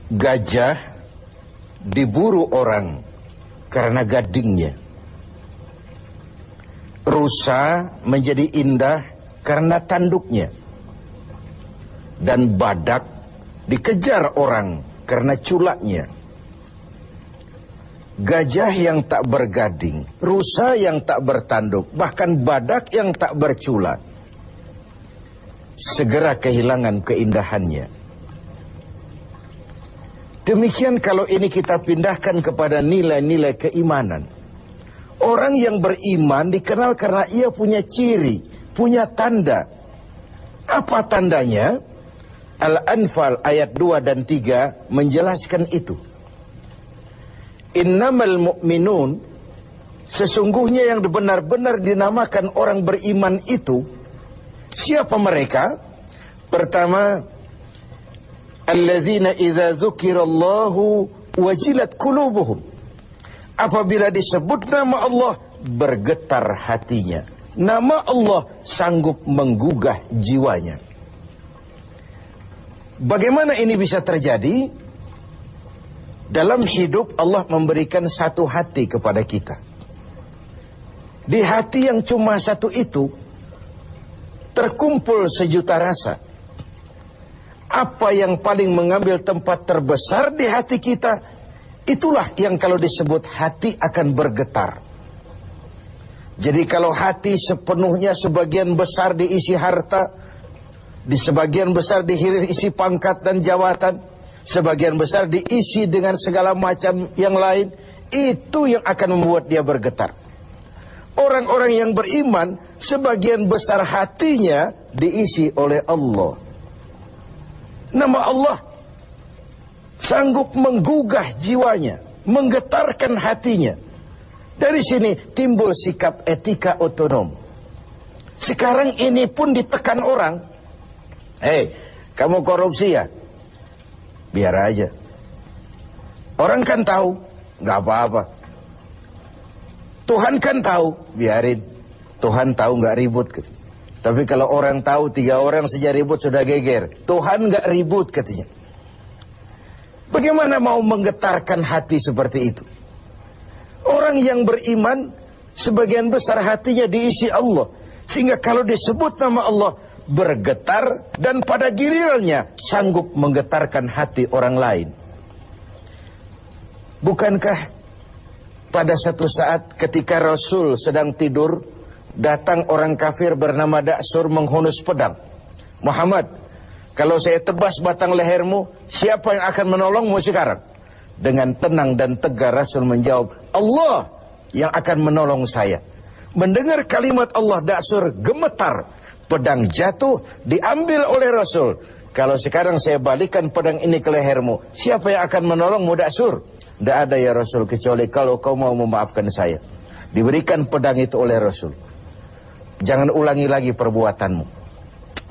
Gajah diburu orang karena gadingnya. Rusa menjadi indah karena tanduknya. Dan badak dikejar orang karena culaknya. Gajah yang tak bergading, rusa yang tak bertanduk, bahkan badak yang tak berculak, segera kehilangan keindahannya. Demikian kalau ini kita pindahkan kepada nilai-nilai keimanan. Orang yang beriman dikenal karena ia punya ciri, punya tanda. Apa tandanya? Al-Anfal ayat 2 dan 3 menjelaskan itu. Innamal mu'minun, sesungguhnya yang benar-benar dinamakan orang beriman itu, siapa mereka? Pertama, alladzina idza dzukirallahu wajilat qulubuhum. Apabila disebut nama Allah, bergetar hatinya. Nama Allah sanggup menggugah jiwanya. Bagaimana ini bisa terjadi? Dalam hidup Allah memberikan satu hati kepada kita. Di hati yang cuma satu itu terkumpul sejuta rasa. Apa yang paling mengambil tempat terbesar di hati kita, itulah yang kalau disebut hati akan bergetar. Jadi kalau hati sepenuhnya sebagian besar diisi harta, di sebagian besar diisi pangkat dan jabatan, sebagian besar diisi dengan segala macam yang lain, itu yang akan membuat dia bergetar. Orang-orang yang beriman, sebagian besar hatinya diisi oleh Allah. Nama Allah sanggup menggugah jiwanya, menggetarkan hatinya. Dari sini timbul sikap etika otonom. Sekarang ini pun ditekan orang. Hei, kamu korupsi ya? Biar aja. Orang kan tahu, nggak apa-apa. Tuhan kan tahu, biarin. Tuhan tahu nggak ribut. Tapi kalau orang tahu 3 orang saja ribut sudah geger. Tuhan nggak ribut katanya. Bagaimana mau menggetarkan hati seperti itu? Orang yang beriman sebagian besar hatinya diisi Allah. Sehingga kalau disebut nama Allah bergetar dan pada gilirannya sanggup menggetarkan hati orang lain. Bukankah pada satu saat ketika Rasul sedang tidur, datang orang kafir bernama Da'sur menghunus pedang. Muhammad, kalau saya tebas batang lehermu, siapa yang akan menolongmu sekarang? Dengan tenang dan tegar Rasul menjawab, Allah yang akan menolong saya. Mendengar kalimat Allah, Da'sur gemetar. Pedang jatuh, diambil oleh Rasul. Kalau sekarang saya balikan pedang ini ke lehermu, siapa yang akan menolongmu, Da'sur? Tidak ada ya Rasul, kecuali kalau kau mau memaafkan saya. Diberikan pedang itu oleh Rasul. Jangan ulangi lagi perbuatanmu.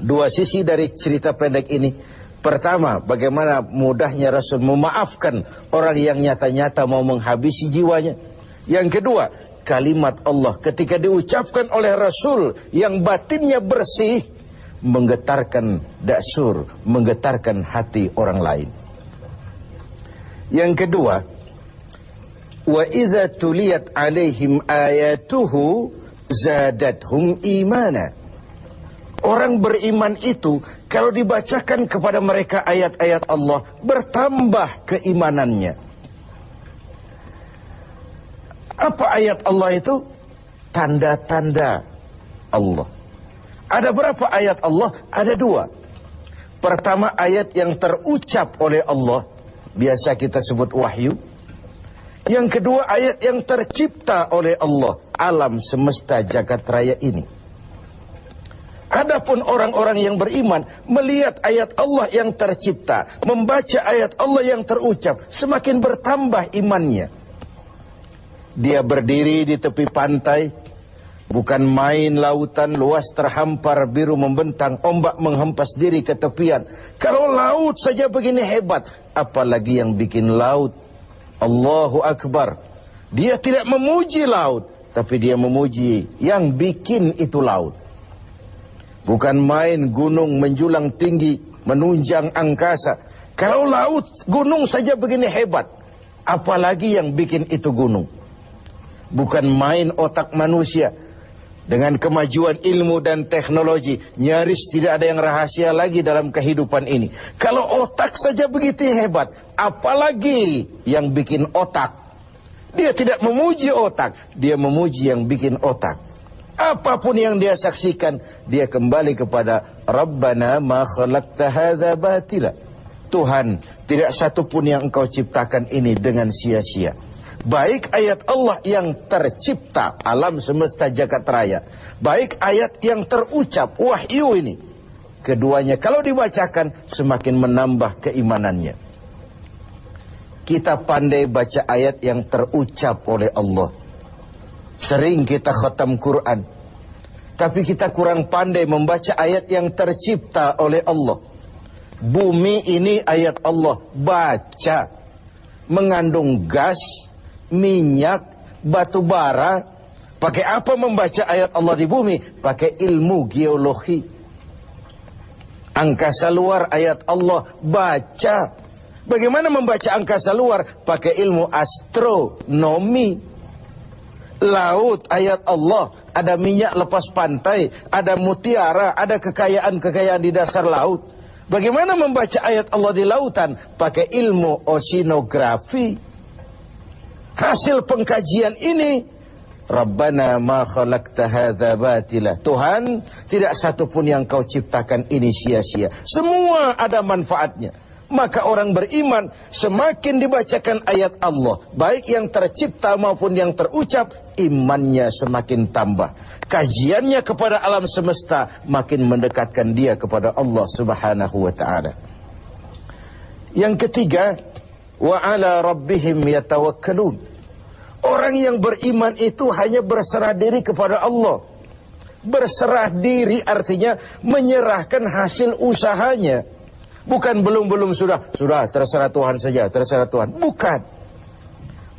2 sisi dari cerita pendek ini. Pertama, bagaimana mudahnya Rasul memaafkan orang yang nyata-nyata mau menghabisi jiwanya. Yang kedua, kalimat Allah ketika diucapkan oleh Rasul yang batinnya bersih, menggetarkan Da'sur, menggetarkan hati orang lain. Yang kedua, wa idza tuliyat alaihim ayatuhu zadathum imana. Orang beriman itu kalau dibacakan kepada mereka ayat-ayat Allah, bertambah keimanannya. Apa ayat Allah itu? Tanda-tanda Allah. Ada berapa ayat Allah? Ada 2. Pertama, ayat yang terucap oleh Allah, biasa kita sebut wahyu. Yang kedua, ayat yang tercipta oleh Allah, alam semesta jagat raya ini. Adapun orang-orang yang beriman melihat ayat Allah yang tercipta, membaca ayat Allah yang terucap, semakin bertambah imannya. Dia berdiri di tepi pantai, bukan main lautan luas terhampar biru membentang, ombak menghempas diri ke tepian. Kalau laut saja begini hebat, apalagi yang bikin laut. Allahu Akbar. Dia tidak memuji laut, tapi dia memuji yang bikin itu laut. Bukan main gunung menjulang tinggi, menunjang angkasa. Kalau laut, gunung saja begini hebat, apalagi yang bikin itu gunung. Bukan main otak manusia. Dengan kemajuan ilmu dan teknologi, nyaris tidak ada yang rahasia lagi dalam kehidupan ini. Kalau otak saja begitu hebat, apalagi yang bikin otak. Dia tidak memuji otak, dia memuji yang bikin otak. Apapun yang dia saksikan, dia kembali kepada Rabbana ma khalaqta hadza batila. Tuhan, tidak satu pun yang engkau ciptakan ini dengan sia-sia. Baik ayat Allah yang tercipta, alam semesta jagat raya, baik ayat yang terucap, wahyu ini, keduanya kalau dibacakan semakin menambah keimanannya. Kita pandai baca ayat yang terucap oleh Allah. Sering kita khatam Quran, tapi kita kurang pandai membaca ayat yang tercipta oleh Allah. Bumi ini ayat Allah, baca. Mengandung gas, minyak, batu bara. Pakai apa membaca ayat Allah di bumi? Pakai ilmu geologi. Angkasa luar ayat Allah, baca. Bagaimana membaca angkasa luar? Pakai ilmu astronomi. Laut ayat Allah, ada minyak lepas pantai, ada mutiara, ada kekayaan-kekayaan di dasar laut. Bagaimana membaca ayat Allah di lautan? Pakai ilmu oceanografi. Hasil pengkajian ini, Rabbana ma khalaqta hadza batila. Tuhan, tidak satu pun yang kau ciptakan ini sia-sia. Semua ada manfaatnya. Maka orang beriman semakin dibacakan ayat Allah, baik yang tercipta maupun yang terucap, imannya semakin tambah. Kajiannya kepada alam semesta makin mendekatkan dia kepada Allah Subhanahu wa ta'ala. Yang ketiga, wa ala rabbihim yatawakkalun. Orang yang beriman itu hanya berserah diri kepada Allah. Berserah diri artinya menyerahkan hasil usahanya. Bukan belum sudah terserah Tuhan saja, terserah Tuhan. Bukan.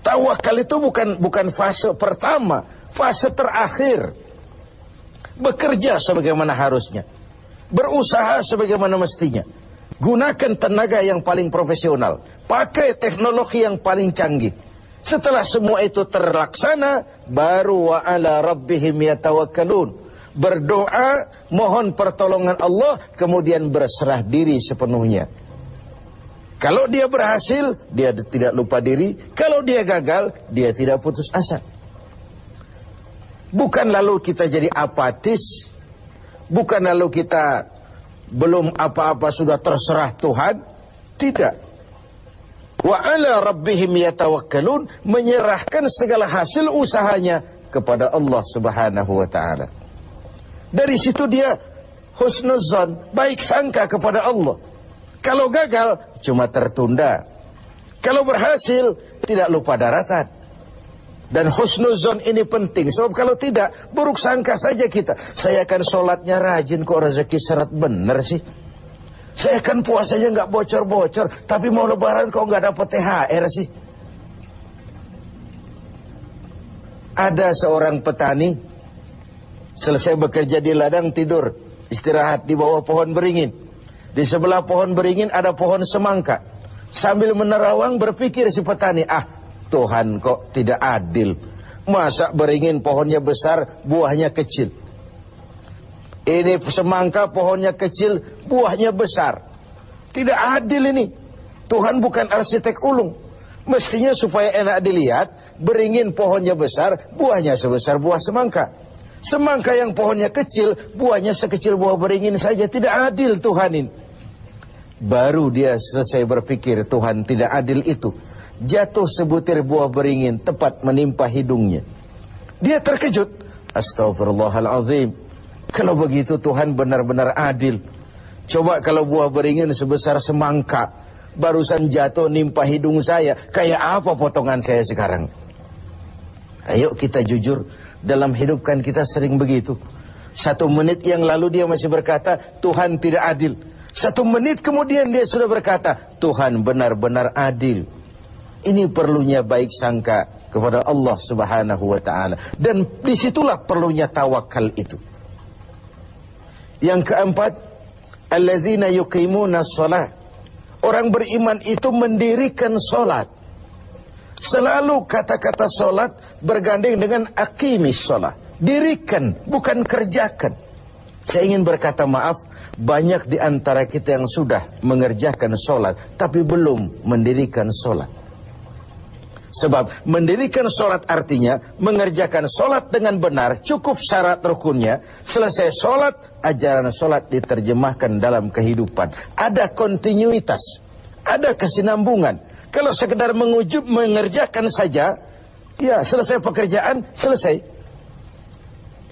Tawakal itu bukan fase pertama, fase terakhir. Bekerja sebagaimana harusnya. Berusaha sebagaimana mestinya. Gunakan tenaga yang paling profesional. Pakai teknologi yang paling canggih. Setelah semua itu terlaksana, baru wa ala rabbihim yatawakkalun. Berdoa, mohon pertolongan Allah, kemudian berserah diri sepenuhnya. Kalau dia berhasil, dia tidak lupa diri. Kalau dia gagal, dia tidak putus asa. Bukan lalu kita jadi apatis. Bukan lalu kita belum apa-apa sudah terserah Tuhan. Tidak. Wa ala rabbihim yatawakkalun, menyerahkan segala hasil usahanya kepada Allah Subhanahu wa ta'ala. Dari situ dia husnuzan, baik sangka kepada Allah. Kalau gagal, cuma tertunda. Kalau berhasil, tidak lupa daratan. Dan husnuzan ini penting, sebab kalau tidak, buruk sangka saja kita. Saya akan sholatnya rajin, kok rezeki seret bener sih. Saya akan puasanya nggak bocor-bocor, tapi mau lebaran kok nggak dapat THR sih. Ada seorang petani, selesai bekerja di ladang, tidur, istirahat di bawah pohon beringin. Di sebelah pohon beringin ada pohon semangka. Sambil menerawang berpikir si petani, Tuhan kok tidak adil. Masa beringin pohonnya besar, buahnya kecil. Ini semangka pohonnya kecil, buahnya besar. Tidak adil ini. Tuhan bukan arsitek ulung. Mestinya supaya enak dilihat, beringin pohonnya besar, buahnya sebesar buah semangka. Semangka yang pohonnya kecil, buahnya sekecil buah beringin saja. Tidak adil Tuhan ini. Baru dia selesai berpikir Tuhan tidak adil itu, jatuh sebutir buah beringin tepat menimpa hidungnya. Dia terkejut. Astagfirullahaladzim. Kalau begitu Tuhan benar-benar adil. Coba kalau buah beringin sebesar semangka barusan jatuh nimpa hidung saya, kayak apa potongan saya sekarang? Ayo kita jujur. Dalam hidup kan kita sering begitu. 1 menit yang lalu dia masih berkata Tuhan tidak adil. 1 menit kemudian dia sudah berkata Tuhan benar-benar adil. Ini perlunya baik sangka kepada Allah Subhanahu wa ta'ala. Dan disitulah perlunya tawakal itu. Yang keempat, alladzina yuqimuna shalah. Orang beriman itu mendirikan sholat. Selalu kata-kata sholat bergandeng dengan aqimis sholat. Dirikan, bukan kerjakan. Saya ingin berkata maaf, banyak di antara kita yang sudah mengerjakan sholat, tapi belum mendirikan sholat. Sebab mendirikan sholat artinya mengerjakan sholat dengan benar, cukup syarat rukunnya. Selesai sholat, ajaran sholat diterjemahkan dalam kehidupan. Ada kontinuitas, ada kesinambungan. Kalau sekedar mengerjakan saja, ya selesai pekerjaan, selesai.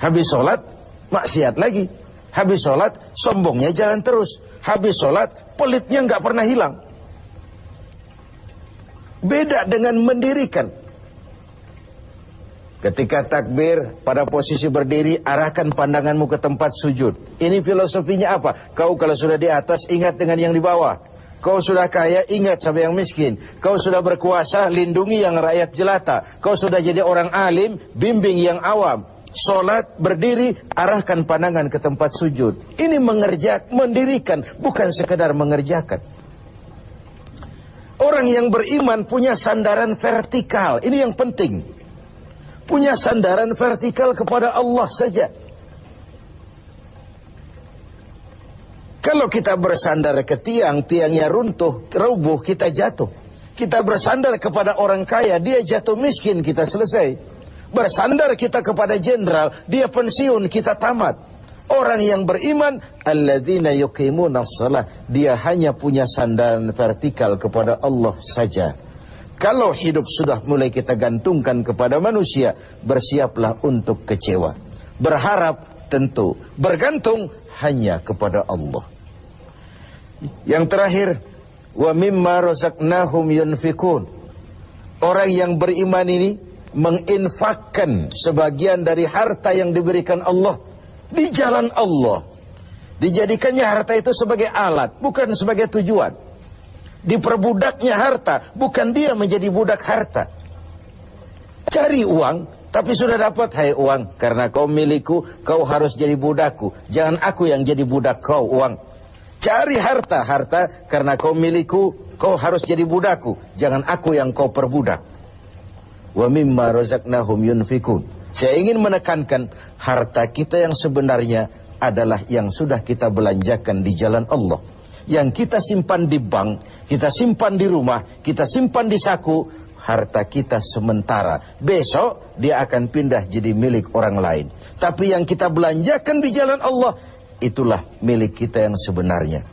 Habis sholat, maksiat lagi. Habis sholat, sombongnya jalan terus. Habis sholat, pelitnya nggak pernah hilang. Beda dengan mendirikan. Ketika takbir, pada posisi berdiri, arahkan pandanganmu ke tempat sujud. Ini filosofinya apa? Kau kalau sudah di atas, ingat dengan yang di bawah. Kau sudah kaya, ingat sama yang miskin. Kau sudah berkuasa, lindungi yang rakyat jelata. Kau sudah jadi orang alim, bimbing yang awam. Sholat, berdiri, arahkan pandangan ke tempat sujud. Ini mendirikan, bukan sekedar mengerjakan. Orang yang beriman punya sandaran vertikal. Ini yang penting. Punya sandaran vertikal kepada Allah saja. Kalau kita bersandar ke tiang, tiangnya runtuh, rubuh, kita jatuh. Kita bersandar kepada orang kaya, dia jatuh miskin, kita selesai. Bersandar kita kepada jenderal, dia pensiun, kita tamat. Orang yang beriman, alladzina yuqimuna shalah, dia hanya punya sandaran vertikal kepada Allah saja. Kalau hidup sudah mulai kita gantungkan kepada manusia, bersiaplah untuk kecewa. Berharap tentu, bergantung hanya kepada Allah. Yang terakhir, wa mimma razaqnahum yunfikun. Orang yang beriman ini menginfakkan sebagian dari harta yang diberikan Allah di jalan Allah. Dijadikannya harta itu sebagai alat, bukan sebagai tujuan. Diperbudaknya harta, bukan dia menjadi budak harta. Cari uang, tapi sudah dapat, hai uang, karena kau milikku, kau harus jadi budakku. Jangan aku yang jadi budak kau, uang. Cari harta, karena kau milikku, kau harus jadi budakku. Jangan aku yang kau perbudak. Wa mimma razaqnahum yunfikun. Saya ingin menekankan, harta kita yang sebenarnya adalah yang sudah kita belanjakan di jalan Allah. Yang kita simpan di bank, kita simpan di rumah, kita simpan di saku, harta kita sementara. Besok dia akan pindah jadi milik orang lain. Tapi yang kita belanjakan di jalan Allah, itulah milik kita yang sebenarnya.